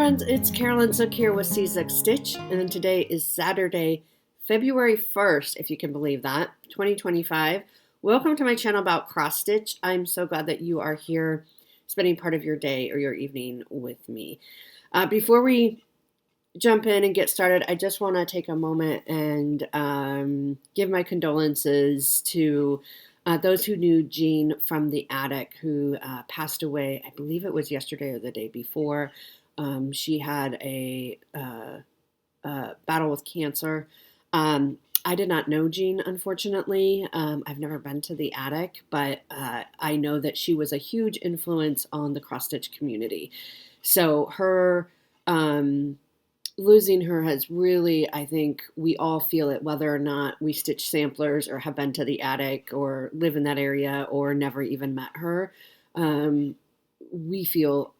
friends, it's Carolyn Zook here with CZUK Stitch, and today is Saturday, February 1st, if you can believe that, 2025. Welcome to my channel about cross stitch. I'm so glad that you are here spending part of your day or your evening with me. Before we jump in and get started, I just want to take a moment and give my condolences to those who knew Jean from the attic, who passed away. I believe it was yesterday or the day before. She had a battle with cancer. I did not know Jean, unfortunately. I've never been to the attic, but I know that she was a huge influence on the cross-stitch community. So her losing her has really, I think we all feel it, whether or not we stitch samplers or have been to the attic or live in that area or never even met her. We feel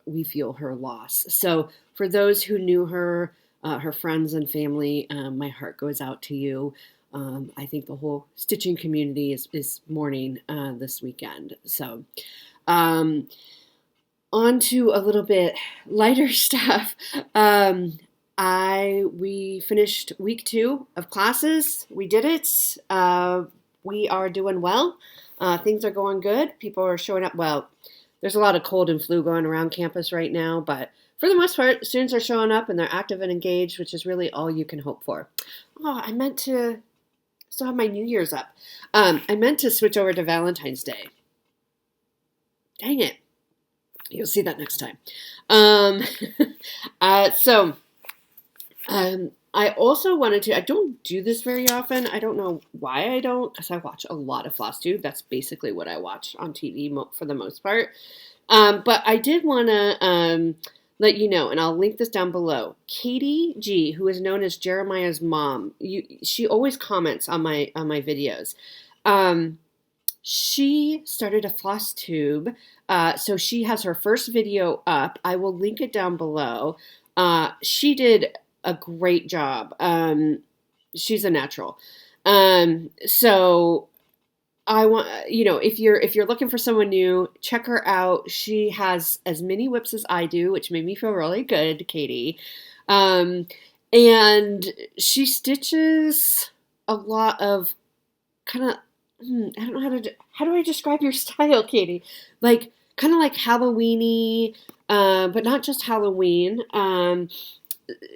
her loss. So for those who knew her, her friends and family, my heart goes out to you. I think the whole stitching community is mourning this weekend. So on to a little bit lighter stuff. We finished week 2 of classes. We did it. We are doing well. Things are going good. People are showing up. Well, there's a lot of cold and flu going around campus right now, but for the most part, students are showing up and they're active and engaged, which is really all you can hope for. Oh, I meant to still have my New Year's up. I meant to switch over to Valentine's Day. Dang it. You'll see that next time. I also wanted to, I don't do this very often. I don't know why I don't, because I watch a lot of Flosstube. That's basically what I watch on TV for the most part. But I did want to let you know, and I'll link this down below. Katie G, who is known as Jeremiah's mom, she always comments on my videos. She started a Flosstube, so she has her first video up. I will link it down below. She did a great job. She's a natural. So I want, if you're looking for someone new, check her out. She has as many whips as I do, which made me feel really good, Katie. And she stitches a lot of kind of, I don't know how do I describe your style, Katie? Like, kind of like Halloween-y, but not just Halloween.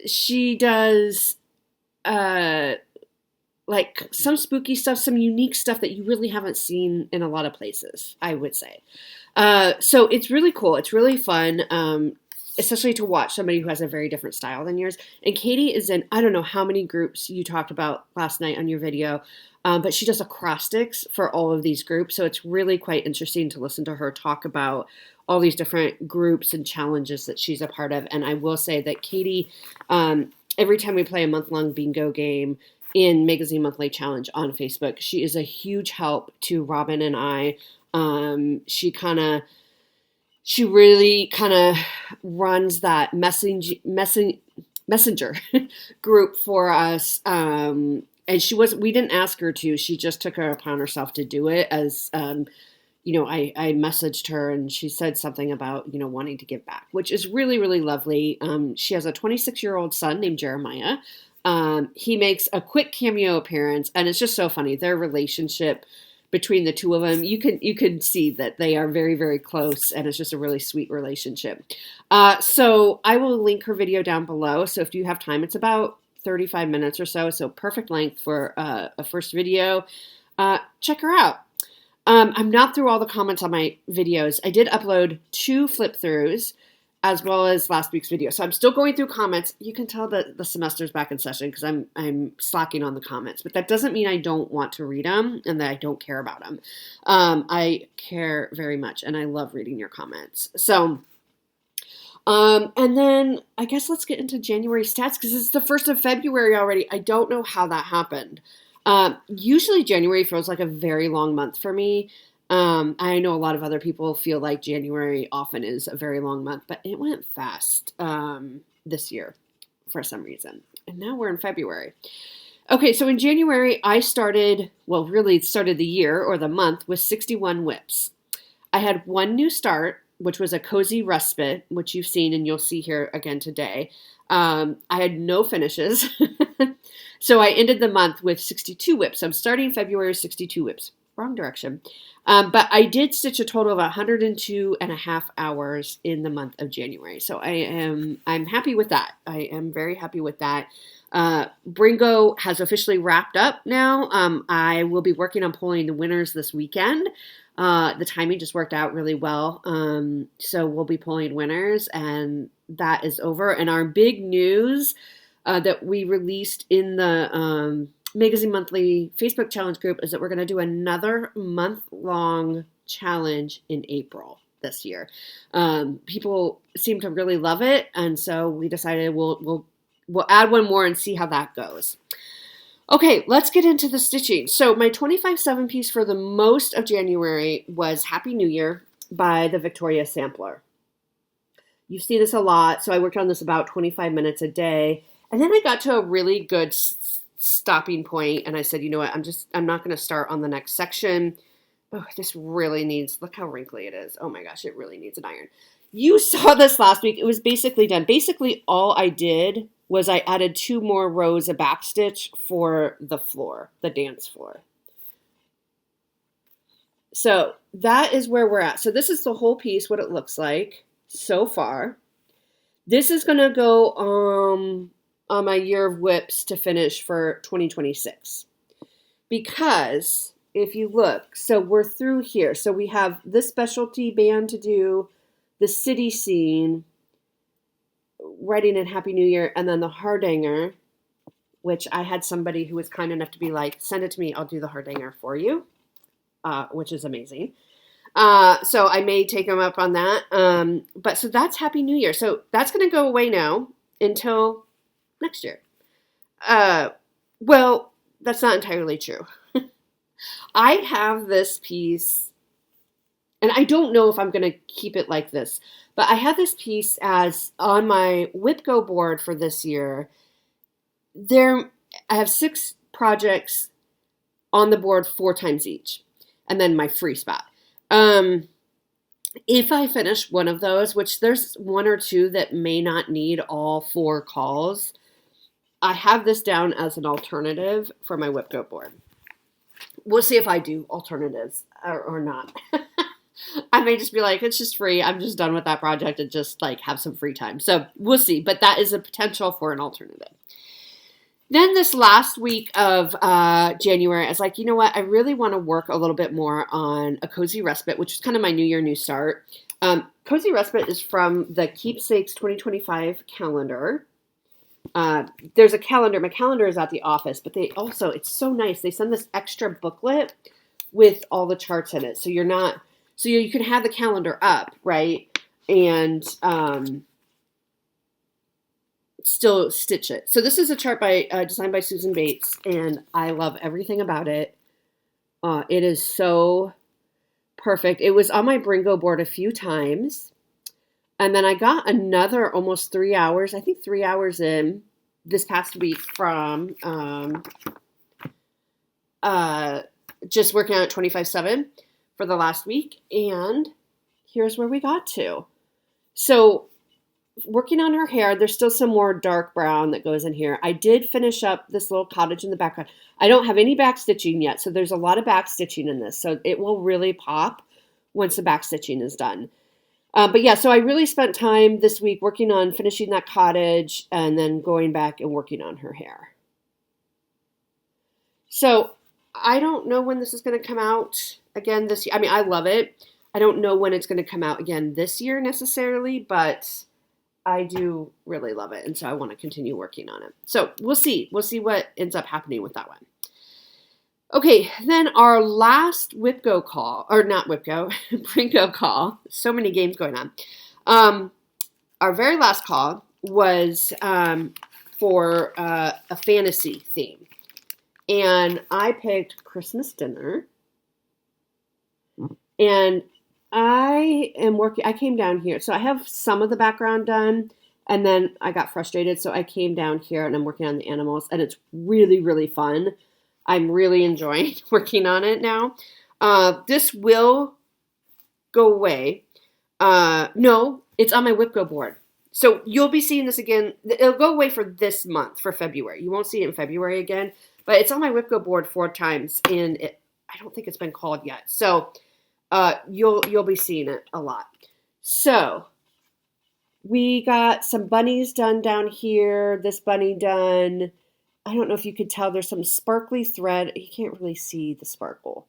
She does like some spooky stuff, some unique stuff that you really haven't seen in a lot of places, I would say. So it's really cool. It's really fun, especially to watch somebody who has a very different style than yours. And Katie is in, I don't know how many groups you talked about last night on your video, but she does acrostics for all of these groups. So it's really quite interesting to listen to her talk about all these different groups and challenges that she's a part of. And I will say that Katie, every time we play a month-long bingo game in Magazine Monthly Challenge on Facebook, she is a huge help to Robin and I. She really kind of runs that messenger group for us. And we didn't ask her to, she just took it upon herself to do it as, I messaged her and she said something about, wanting to give back, which is really, really lovely. She has a 26-year-old son named Jeremiah. He makes a quick cameo appearance and it's just so funny. Their relationship between the two of them, you can see that they are very, very close and it's just a really sweet relationship. So I will link her video down below. So if you have time, it's about 35 minutes or so. So perfect length for a first video. Check her out. I'm not through all the comments on my videos. I did upload 2 flip throughs as well as last week's video. So I'm still going through comments. You can tell that the semester's back in session because I'm slacking on the comments, but that doesn't mean I don't want to read them and that I don't care about them. I care very much and I love reading your comments. So, and then I guess let's get into January stats because it's the 1st of February already. I don't know how that happened. Usually January feels like a very long month for me. I know a lot of other people feel like January often is a very long month, but it went fast, this year for some reason. And now we're in February. Okay. So in January, I started the year or the month with 61 whips. I had one new start which was a cozy respite, which you've seen and you'll see here again today. I had no finishes. So I ended the month with 62 whips. I'm starting February with 62 whips. Wrong direction. But I did stitch a total of 102 and a half hours in the month of January. So I'm happy with that. I am very happy with that. Bringo has officially wrapped up now. I will be working on pulling the winners this weekend. The timing just worked out really well. So we'll be pulling winners, and that is over. And our big news that we released in the Magazine Monthly Facebook Challenge group is that we're going to do another month-long challenge in April this year. People seem to really love it, and so we decided we'll add one more and see how that goes. Okay, let's get into the stitching. So my 25/7 piece for the most of January was Happy New Year by the Victoria Sampler. You see this a lot, so I worked on this about 25 minutes a day, and then I got to a really good stopping point, and I said, you know what, I'm not going to start on the next section. Oh, this really needs, look how wrinkly it is. Oh my gosh, it really needs an iron. You saw this last week. It was basically done. Basically, all I did was I added 2 more rows of backstitch for the floor, the dance floor. So that is where we're at. So this is the whole piece, what it looks like so far. This is going to go on my year of whips to finish for 2026. Because if you look, so we're through here. So we have this specialty band to do, the city scene, writing in Happy New Year, and then the hardanger, which I had somebody who was kind enough to be like, send it to me, I'll do the hardanger for you, which is amazing. So I may take them up on that. But so that's Happy New Year. So that's going to go away now until next year. Well, that's not entirely true. I have this piece, and I don't know if I'm going to keep it like this, but I have this piece as on my WhipGo board for this year. I have 6 projects on the board 4 times each, and then my free spot. If I finish one of those, which there's 1 or 2 that may not need all 4 calls, I have this down as an alternative for my WhipGo board. We'll see if I do alternatives or not. I may just be like, it's just free. I'm just done with that project and just like have some free time. So we'll see. But that is a potential for an alternative. Then this last week of January, I was like, you know what? I really want to work a little bit more on a Cozy Respite, which is kind of my New Year, New Start. Cozy Respite is from the Keepsakes 2025 calendar. There's a calendar. My calendar is at the office, but it's so nice. They send this extra booklet with all the charts in it. So you can have the calendar up, right? And still stitch it. So this is a chart designed by Susan Bates, and I love everything about it. It is so perfect. It was on my Bringo board a few times. And then I got another almost 3 hours, I think 3 hours in this past week from just working on it 25/7 for the last week. And here's where we got to. So working on her hair, there's still some more dark brown that goes in here. I did finish up this little cottage in the background. I don't have any back stitching yet, so there's a lot of back stitching in this. So it will really pop once the back stitching is done. But yeah, so I really spent time this week working on finishing that cottage and then going back and working on her hair. So I don't know when this is going to come out again this year. I mean, I love it. I don't know when it's going to come out again this year necessarily, but I do really love it. And so I want to continue working on it. So we'll see. We'll see what ends up happening with that one. Okay, then our last WhipGo call, or not WhipGo, Bringo call. So many games going on. Our very last call was for a fantasy theme. And I picked Christmas dinner. And I came down here. So I have some of the background done. And then I got frustrated. So I came down here and I'm working on the animals. And it's really, really fun. I'm really enjoying working on it now. This will go away. No, it's on my Whipco board. So you'll be seeing this again. It'll go away for this month, for February. You won't see it in February again, but it's on my Whipco board 4 times, and I don't think it's been called yet. So you'll be seeing it a lot. So we got some bunnies done down here. This bunny done. I don't know if you could tell. There's some sparkly thread. You can't really see the sparkle.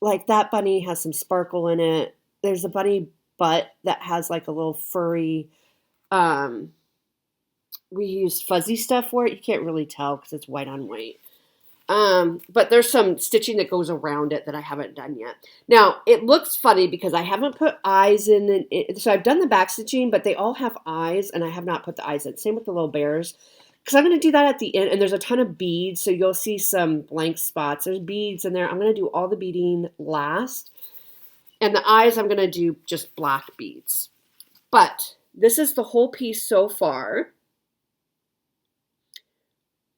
Like that bunny has some sparkle in it. There's a bunny butt that has like a little furry. We used fuzzy stuff for it. You can't really tell because it's white on white. But there's some stitching that goes around it that I haven't done yet. Now, it looks funny because I haven't put eyes in it. So I've done the back stitching, but they all have eyes, and I have not put the eyes in. Same with the little bears. Because I'm going to do that at the end, and there's a ton of beads, so you'll see some blank spots. There's beads in there. I'm going to do all the beading last. And the eyes, I'm going to do just black beads. But this is the whole piece so far.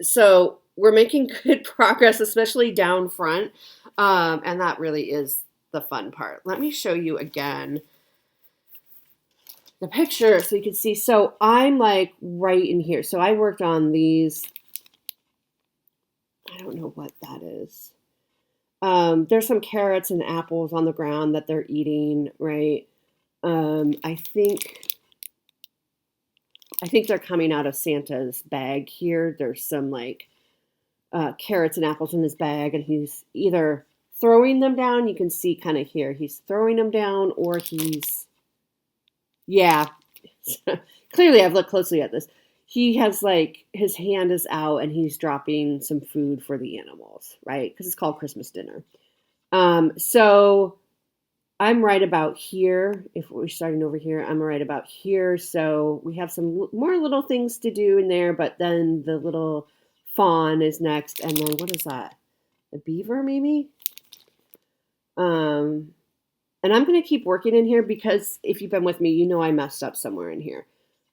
So we're making good progress, especially down front. And that really is the fun part. Let me show you again the picture so you can see. So I'm like right in here. So I worked on these. I don't know what that is. There's some carrots and apples on the ground that they're eating, right? I think they're coming out of Santa's bag here. There's some like carrots and apples in his bag, and he's either throwing them down. You can see kind of here. He's throwing them down, or he's, yeah. Clearly, I've looked closely at this. He has like, his hand is out, and he's dropping some food for the animals, right? Because it's called Christmas dinner. So I'm right about here. If we're starting over here, I'm right about here. So we have some more little things to do in there, but then the little fawn is next. And then what is that? A beaver, maybe? And I'm going to keep working in here because if you've been with me, you know I messed up somewhere in here.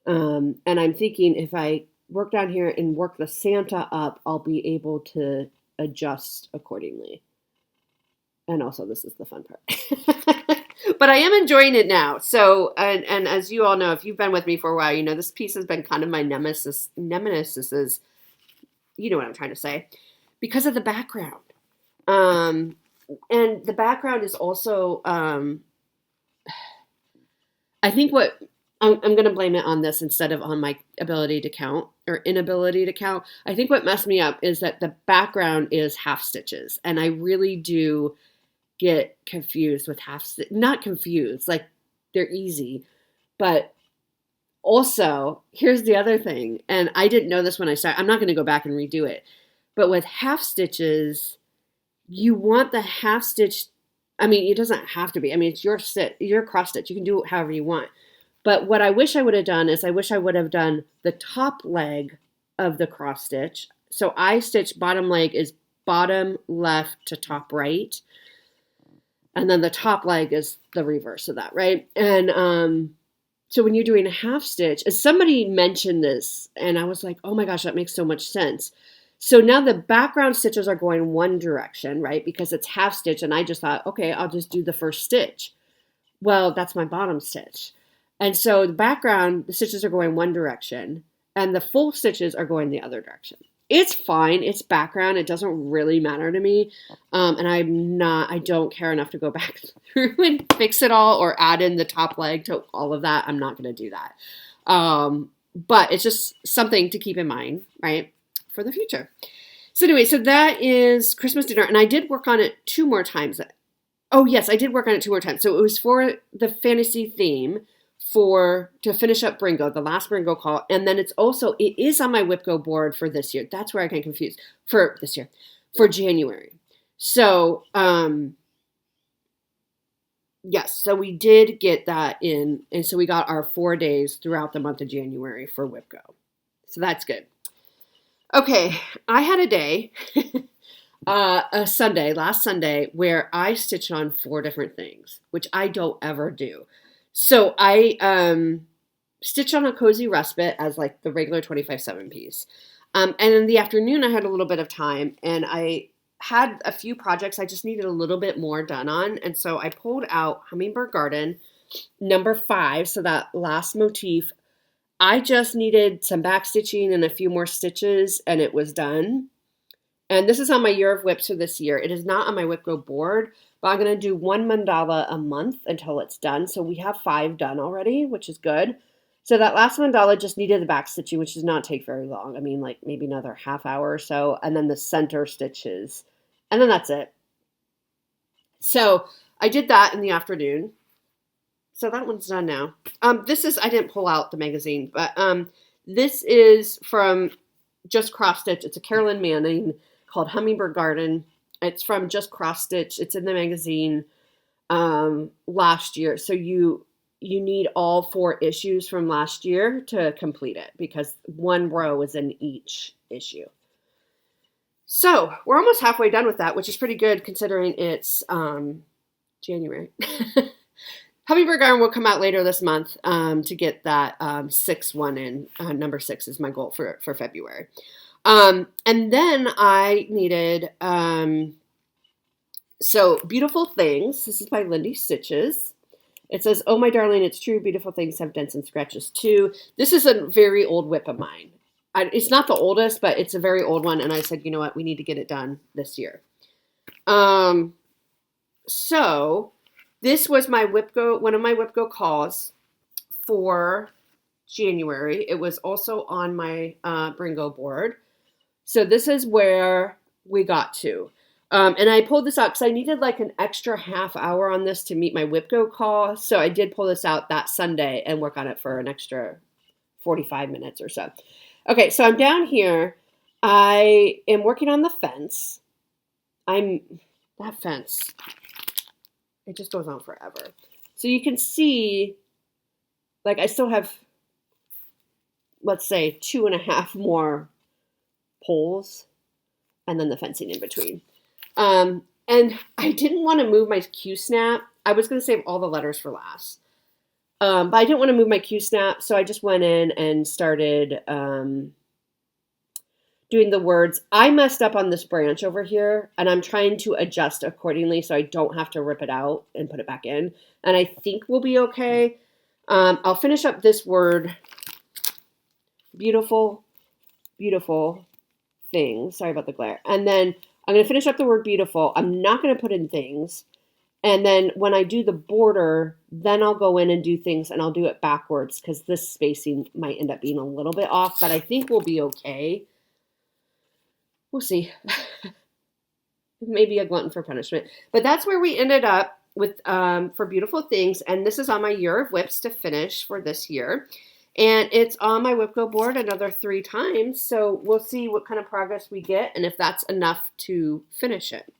And I'm thinking if I work down here and work the Santa up, I'll be able to adjust accordingly. And also, this is the fun part. But I am enjoying it now. So, and as you all know, if you've been with me for a while, you know this piece has been kind of my nemesis is, you know what I'm trying to say, because of the background. And the background is also, I think what, I'm going to blame it on this instead of on my ability to count or inability to count. I think what messed me up is that the background is half stitches. And I really do get confused with not confused, like they're easy, but also here's the other thing, and I didn't know this when I started. I'm not going to go back and redo it, but with half stitches, you want the half stitch. I mean, it doesn't have to be. I mean, it's your cross stitch. You can do it however you want. But what I wish I would have done is I wish I would have done the top leg of the cross stitch. So I stitch bottom leg is bottom left to top right. And then the top leg is the reverse of that, right? And so when you're doing a half stitch, as somebody mentioned this, and I was like, oh my gosh, that makes so much sense. So now the background stitches are going one direction, right? Because it's half stitch, and I just thought, okay, I'll just do the first stitch. Well, that's my bottom stitch. And so the background, the stitches are going one direction, and the full stitches are going the other direction. It's fine. It's background. It doesn't really matter to me. And I don't care enough to go back through and fix it all or add in the top leg to all of that. I'm not going to do that. But it's just something to keep in mind, right, for the future. So anyway, so that is Christmas dinner. And I did work on it 2 more times. Oh, yes, I did work on it 2 more times. So it was for the fantasy theme to finish up Bringo, the last Bringo call. And then it is on my Whipco board for this year. That's where I get confused. For this year, for January. So, yes, so we did get that in. And so we got our 4 days throughout the month of January for Whipco. So that's good. Okay, I had a day, last Sunday, where I stitched on 4 different things, which I don't ever do. So I stitched on a cozy respite as like the regular 25/7 piece. And in the afternoon, I had a little bit of time, and I had a few projects I just needed a little bit more done on. And so I pulled out Hummingbird Garden number 5. So that last motif, I just needed some back stitching and a few more stitches and it was done. And this is on my year of whips for this year. It is not on my Whip Go board, but I'm going to do 1 mandala a month until it's done. So we have 5 done already, which is good. So that last mandala just needed the back stitching, which does not take very long. I mean, like maybe another half hour or so. And then the center stitches. And then that's it. So I did that in the afternoon. So that one's done now. This is, I didn't pull out the magazine, but this is from Just Cross Stitch. It's a Carolyn Manning called Hummingbird Garden. It's from Just Cross Stitch. It's in the magazine last year. So you need all 4 issues from last year to complete it because 1 row is in each issue. So we're almost halfway done with that, which is pretty good considering it's January. Hummingbird Garden will come out later this month to get that 6 one in. Number 6 is my goal for February. And then I needed, so Beautiful Things. This is by Lindy Stitches. It says, "Oh, my darling, it's true. Beautiful things have dents and scratches too." This is a very old whip of mine. It's not the oldest, but it's a very old one. And I said, you know what? We need to get it done this year. So this was my one of my Whip Go calls for January. It was also on my Bringo board. So this is where we got to. And I pulled this out because I needed like an extra half hour on this to meet my Whip Go call. So I did pull this out that Sunday and work on it for an extra 45 minutes or so. Okay, so I'm down here. I am working on the fence. That fence, it just goes on forever. So you can see, like I still have, let's say 2.5 more poles and then the fencing in between. And I didn't want to move my Q-snap. I was going to save all the letters for last. But I didn't want to move my Q-snap, so I just went in and started doing the words. I messed up on this branch over here, and I'm trying to adjust accordingly so I don't have to rip it out and put it back in. And I think we'll be okay. I'll finish up this word, beautiful, beautiful things. Sorry about the glare. And then I'm going to finish up the word beautiful. I'm not going to put in things. And then when I do the border, then I'll go in and do things and I'll do it backwards because this spacing might end up being a little bit off, but I think we'll be okay. We'll see. Maybe a glutton for punishment. But that's where we ended up with for Beautiful Things. And this is on my year of whips to finish for this year. And it's on my Whip Go board another 3 times. So we'll see what kind of progress we get and if that's enough to finish it.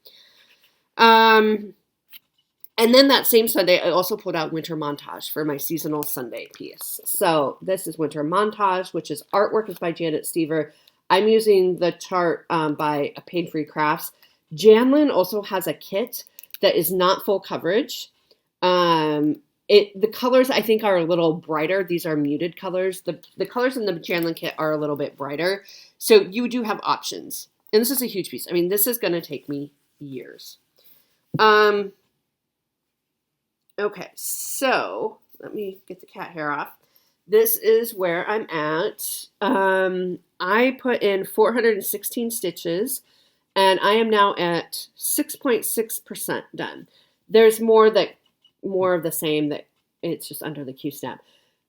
And then that same Sunday, I also pulled out Winter Montage for my seasonal Sunday piece. So this is Winter Montage, which is artwork is by Janet Stever. I'm using the chart by Pain Free Crafts. Janlin also has a kit that is not full coverage. The colors I think are a little brighter. These are muted colors. The colors in the Janlin kit are a little bit brighter. So you do have options. And this is a huge piece. I mean, this is going to take me years. Okay, so let me get the cat hair off. This is where I'm at. I put in 416 stitches, and I am now at 6.6% done. There's more of the same that it's just under the Q-snap.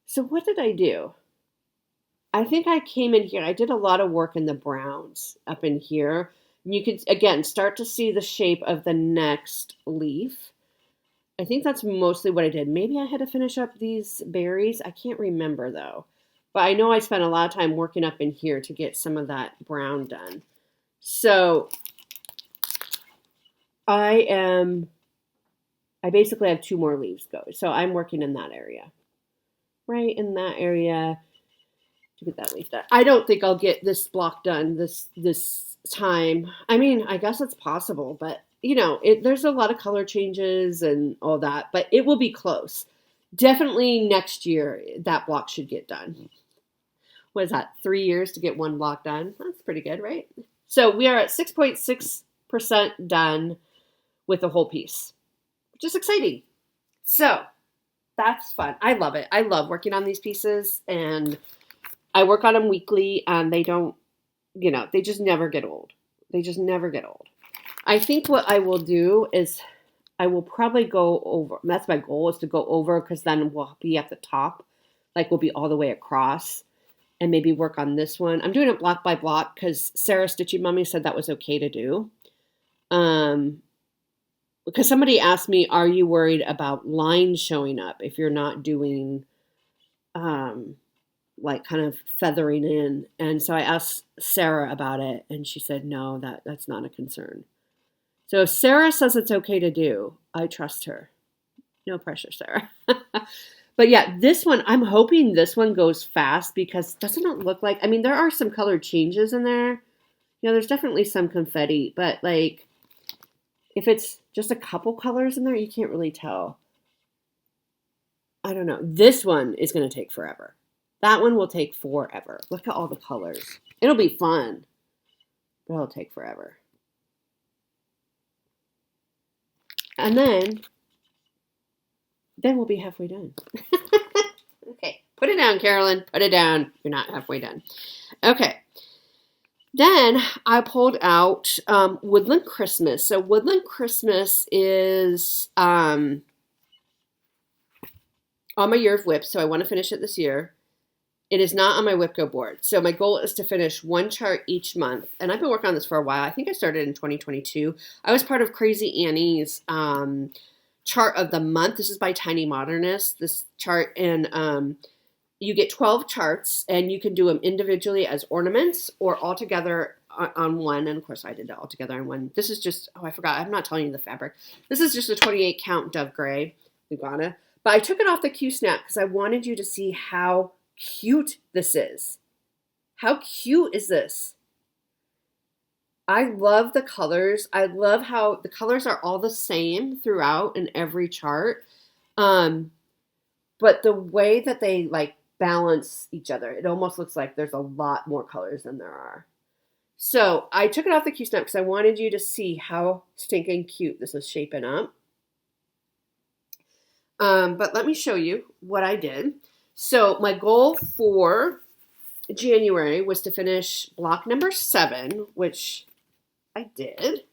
So what did I do? I think I came in here. I did a lot of work in the browns up in here. You can, again, start to see the shape of the next leaf. I think that's mostly what I did. Maybe I had to finish up these berries. I can't remember, though. But I know I spent a lot of time working up in here to get some of that brown done. So I basically have 2 more leaves go. So I'm working in that area. Right in that area to get that leaf done. I don't think I'll get this block done this time. I mean, I guess it's possible, but you know, there's a lot of color changes and all that, but it will be close. Definitely next year, that block should get done. What is that, 3 years to get 1 block done? That's pretty good, right? So we are at 6.6% done with the whole piece, which is exciting. So that's fun. I love it. I love working on these pieces, and I work on them weekly, and they don't, they just never get old. They just never get old. I think what I will do is I will probably go over. That's my goal, is to go over, because then we'll be at the top. Like, we'll be all the way across, and maybe work on this one. I'm doing it block by block because Sarah Stitchy Mummy said that was okay to do. Because somebody asked me, are you worried about lines showing up if you're not doing like kind of feathering in? And so I asked Sarah about it, and she said, no, that's not a concern. So if Sarah says it's okay to do, I trust her. No pressure, Sarah. But yeah, this one, I'm hoping this one goes fast, because doesn't it look like, I mean, there are some color changes in there. There's definitely some confetti, but like, if it's just a couple colors in there, you can't really tell. I don't know. This one is going to take forever. That one will take forever. Look at all the colors. It'll be fun, but it'll take forever. And then we'll be halfway done. Okay, put it down, Carolyn. Put it down. You're not halfway done. Okay. Then I pulled out Woodland Christmas. So Woodland Christmas is on my year of WIP, so I want to finish it this year. It is not on my WIP Go board. So my goal is to finish one chart each month. And I've been working on this for a while. I think I started in 2022. I was part of Crazy Annie's chart of the month. This is by Tiny Modernist, this chart. And you get 12 charts, and you can do them individually as ornaments or all together on one. And of course, I did it all together on one. This is just, I forgot. I'm not telling you the fabric. This is just a 28 count Dove Gray Lugana. But I took it off the Q-snap because I wanted you to see how cute this is. How cute is this? I love the colors. I love how the colors are all the same throughout in every chart. But the way that they like balance each other, it almost looks like there's a lot more colors than there are. So I took it off the Q-snap because I wanted you to see how stinking cute this is shaping up. But let me show you what I did. So my goal for January was to finish block number 7, which I did.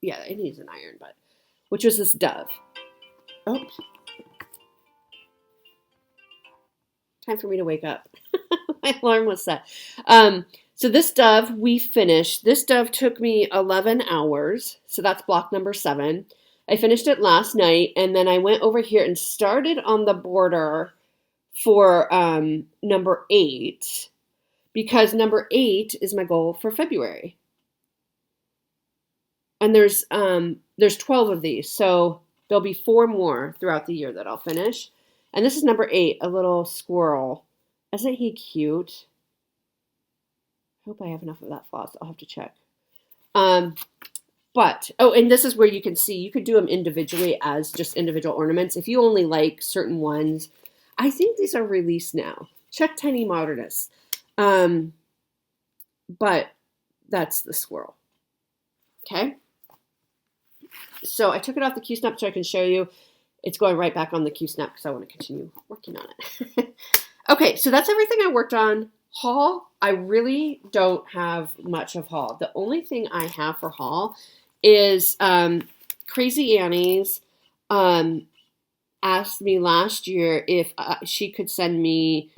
Yeah, it needs an iron, but which was this dove. Oh, time for me to wake up. My alarm was set. So this dove we finished. This dove took me 11 hours. So that's block number 7. I finished it last night, and then I went over here and started on the border for number 8, because number 8 is my goal for February. And there's 12 of these, so there'll be 4 more throughout the year that I'll finish. And this is number 8, a little squirrel. Isn't he cute? I hope I have enough of that floss. I'll have to check. But, and this is where you can see, you could do them individually as just individual ornaments. If you only like certain ones, I think these are released now. Check Tiny Modernist. But that's the squirrel. Okay. So I took it off the Q-snap so I can show you. It's going right back on the Q-snap because I want to continue working on it. Okay, so that's everything I worked on. Haul, I really don't have much of haul. The only thing I have for haul is Crazy Annie's asked me last year if she could send me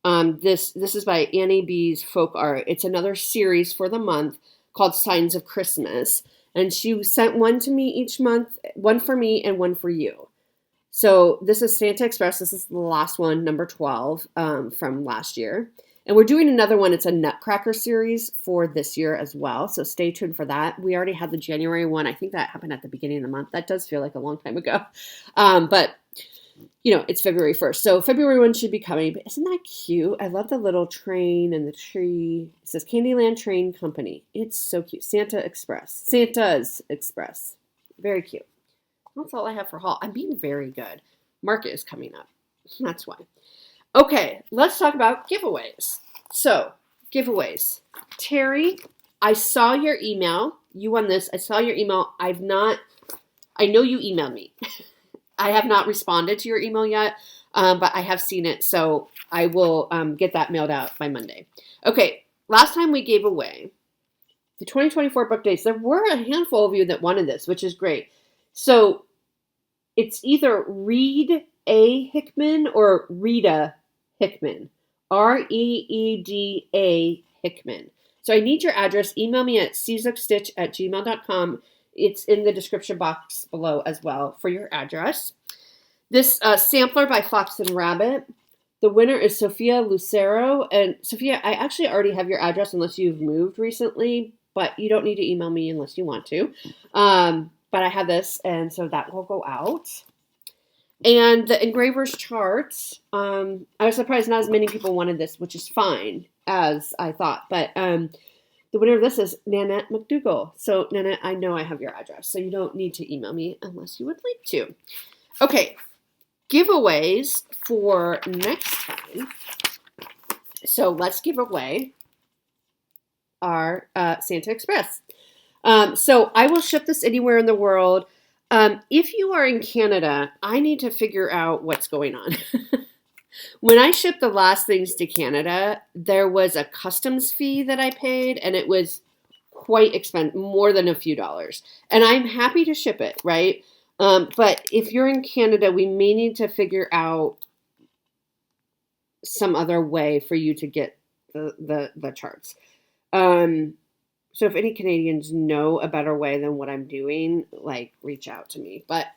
this is by Annie B's Folk Art. It's another series for the month called Signs of Christmas. And she sent one to me each month, one for me and one for you. So this is Santa Express. This is the last one, number 12 from last year. And we're doing another one. It's a Nutcracker series for this year as well. So stay tuned for that. We already had the January one. I think that happened at the beginning of the month. That does feel like a long time ago. But, it's February 1st. So February 1 should be coming. But isn't that cute? I love the little train and the tree. It says Candyland Train Company. It's so cute. Santa's Express. Very cute. That's all I have for haul. I'm being very good. Market is coming up. That's why. Okay, let's talk about giveaways. So, giveaways. Terry I saw your email. You won this. I saw your email. I know you emailed me. I have not responded to your email yet, but I have seen it. So I will get that mailed out by Monday. Okay. Last time we gave away the 2024 book dates. There were a handful of you that wanted this, which is great. So it's either Reed A. Hickman or Rita Hickman. Reeda Hickman. So I need your address. Email me at czukstitch@gmail.com. It's in the description box below as well for your address. This sampler by Fox and Rabbit. The winner is Sophia Lucero. And Sophia, I actually already have your address unless you've moved recently, but you don't need to email me unless you want to. But I have this, and so that will go out. And the engraver's charts, I was surprised not as many people wanted this, which is fine, as I thought. But the winner of this is Nanette McDougall. So, Nanette, I know I have your address, so you don't need to email me unless you would like to. Okay, giveaways for next time. So, let's give away our Santa Express. So, I will ship this anywhere in the world. If you are in Canada, I need to figure out what's going on. When I shipped the last things to Canada, there was a customs fee that I paid, and it was quite expensive, more than a few dollars. And I'm happy to ship it, right? But if you're in Canada, we may need to figure out some other way for you to get the charts. So if any Canadians know a better way than what I'm doing, like, reach out to me. But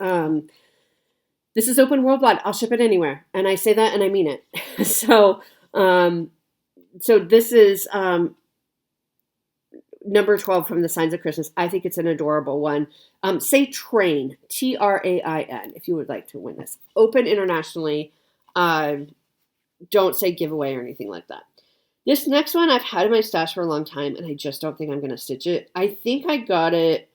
this is open worldwide. I'll ship it anywhere. And I say that and I mean it. So this is number 12 from the Signs of Christmas. I think it's an adorable one. Say Train, Train, if you would like to win this. Open internationally. Don't say giveaway or anything like that. This next one I've had in my stash for a long time, and I just don't think I'm going to stitch it. I think I got it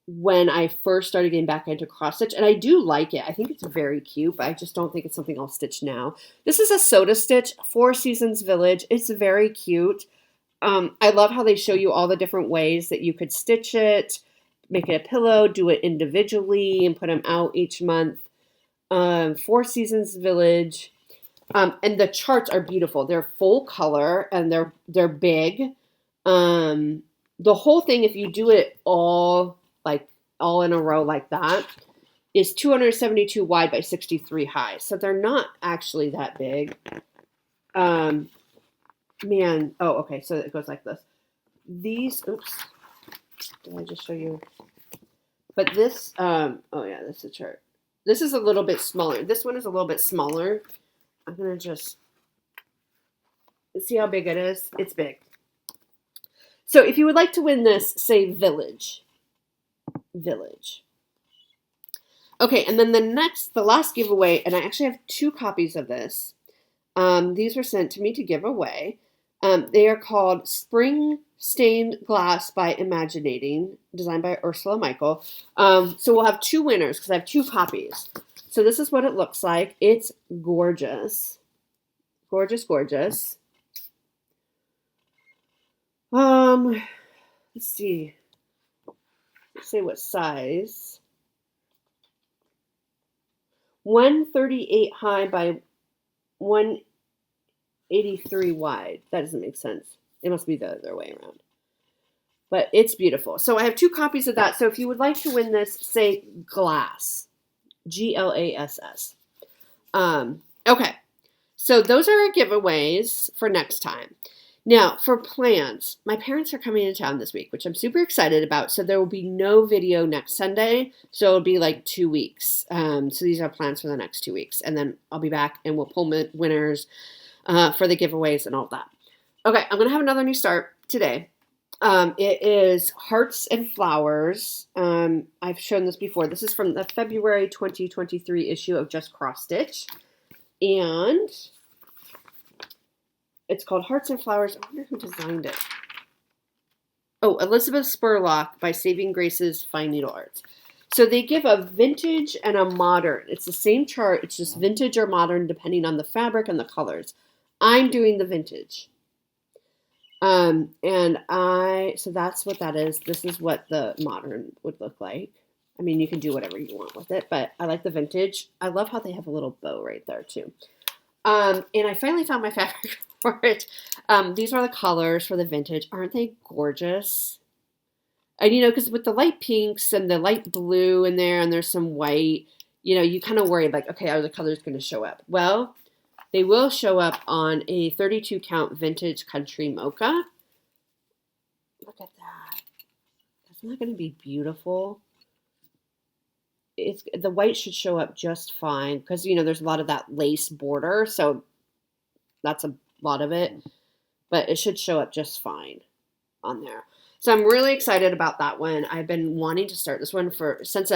when I first started getting back into cross stitch, and I do like it. I think it's very cute, but I just don't think it's something I'll stitch now. This is a Soda Stitch, Four Seasons Village. It's very cute. I love how they show you all the different ways that you could stitch it, make it a pillow, do it individually, and put them out each month. Four Seasons Village. And the charts are beautiful. They're full color and they're big. The whole thing, if you do it all in a row like that, is 272 wide by 63 high. So they're not actually that big. Okay. So it goes like this. These, oops. Did I just show you? But this, this is a chart. This is a little bit smaller. This one is a little bit smaller. I'm going to just see how big it is. It's big. So if you would like to win this, say Village. Village. Okay, and then the last giveaway, and I actually have 2 copies of this. These were sent to me to give away. They are called Spring Stained Glass by Imaginating, designed by Ursula Michael. So we'll have 2 winners because I have 2 copies. So this is what it looks like. It's gorgeous. Gorgeous, gorgeous. Let's see. Let's say what size. 138 high by 183 wide. That doesn't make sense. It must be the other way around. But it's beautiful. So I have 2 copies of that. So if you would like to win this, say Glass. Glass. Okay. So those are our giveaways for next time. Now, for plans, my parents are coming into town this week, which I'm super excited about. So there will be no video next Sunday. So it'll be like 2 weeks. So these are plans for the next 2 weeks. And then I'll be back and we'll pull winners for the giveaways and all that. Okay, I'm going to have another new start today. It is Hearts and Flowers. I've shown this before. This is from the February 2023 issue of Just Cross Stitch. And it's called Hearts and Flowers. I wonder who designed it. Oh, Elizabeth Spurlock by Saving Grace's Fine Needle Arts. So they give a vintage and a modern. It's the same chart. It's just vintage or modern depending on the fabric and the colors. I'm doing the vintage. So that's what that is. This is what the modern would look like. I mean, you can do whatever you want with it, but I like the vintage. I love how they have a little bow right there too. And I finally found my fabric for it. These are the colors for the vintage. Aren't they gorgeous? And, because with the light pinks and the light blue in there and there's some white, you kind of worry like, okay, are the colors going to show up? Well, they will show up on a 32 count vintage country mocha. Look at that. Isn't that going to be beautiful? The white should show up just fine because, there's a lot of that lace border. So that's a lot of it, but it should show up just fine on there. So I'm really excited about that one. I've been wanting to start this one since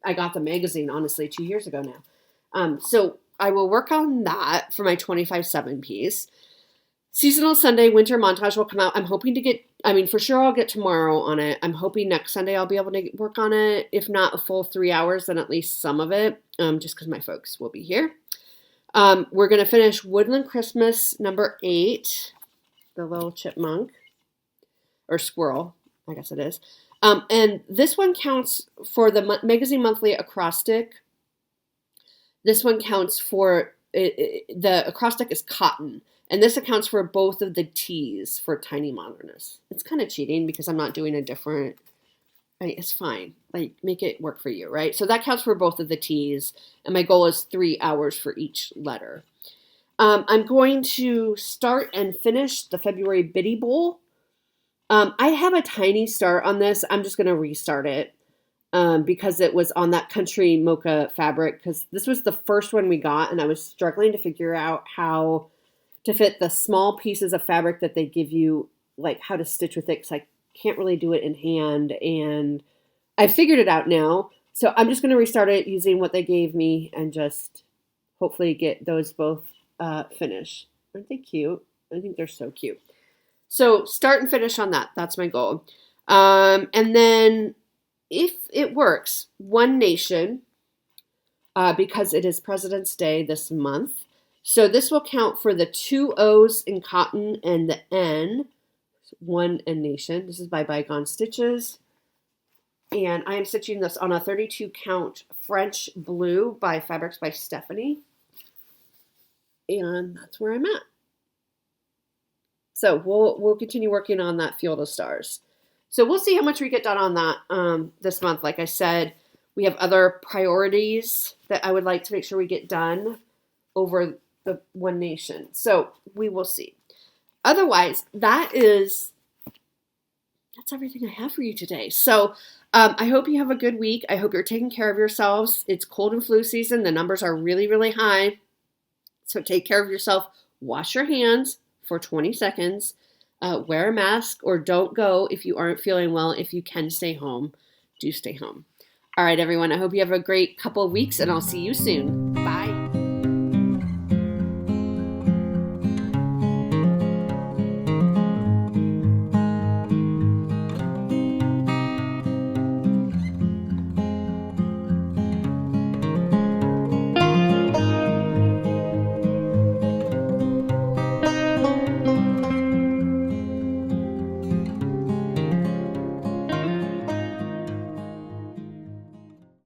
I got the magazine, honestly, 2 years ago now. So I will work on that for my 25/7 piece. Seasonal Sunday winter montage will come out. I'm hoping to get, for sure I'll get tomorrow on it. I'm hoping next Sunday I'll be able to work on it. If not a full 3 hours, then at least some of it, just because my folks will be here. We're going to finish Woodland Christmas number 8, the little chipmunk, or squirrel, I guess it is. And this one counts for the magazine monthly acrostic. This one counts for, the acrostic is cotton. And this accounts for both of the T's for Tiny Modernist. It's kind of cheating because I'm not doing a different, it's fine. Like, make it work for you, right? So that counts for both of the T's. And my goal is 3 hours for each letter. I'm going to start and finish the February Biddy Bowl. I have a tiny start on this. I'm just going to restart it because it was on that country mocha fabric because this was the first one we got and I was struggling to figure out how to fit the small pieces of fabric that they give you, like how to stitch with it because I can't really do it in hand and I figured it out now. So I'm just going to restart it using what they gave me and just hopefully get those both finished. Aren't they cute? I think they're so cute. So start and finish on that. That's my goal. And then if it works, One Nation, because it is President's Day this month. So this will count for the 2 O's in cotton and the N, One and Nation. This is by Bygone Stitches. And I am stitching this on a 32 count French blue by Fabrics by Stephanie. And that's where I'm at. So we'll continue working on that Field of Stars. So we'll see how much we get done on that this month. Like I said, we have other priorities that I would like to make sure we get done over the One Nation. So we will see. Otherwise, that's everything I have for you today. So I hope you have a good week. I hope you're taking care of yourselves. It's cold and flu season. The numbers are really, really high. So take care of yourself. Wash your hands for 20 seconds. Wear a mask or don't go if you aren't feeling well. If you can stay home, do stay home. All right, everyone. I hope you have a great couple of weeks and I'll see you soon.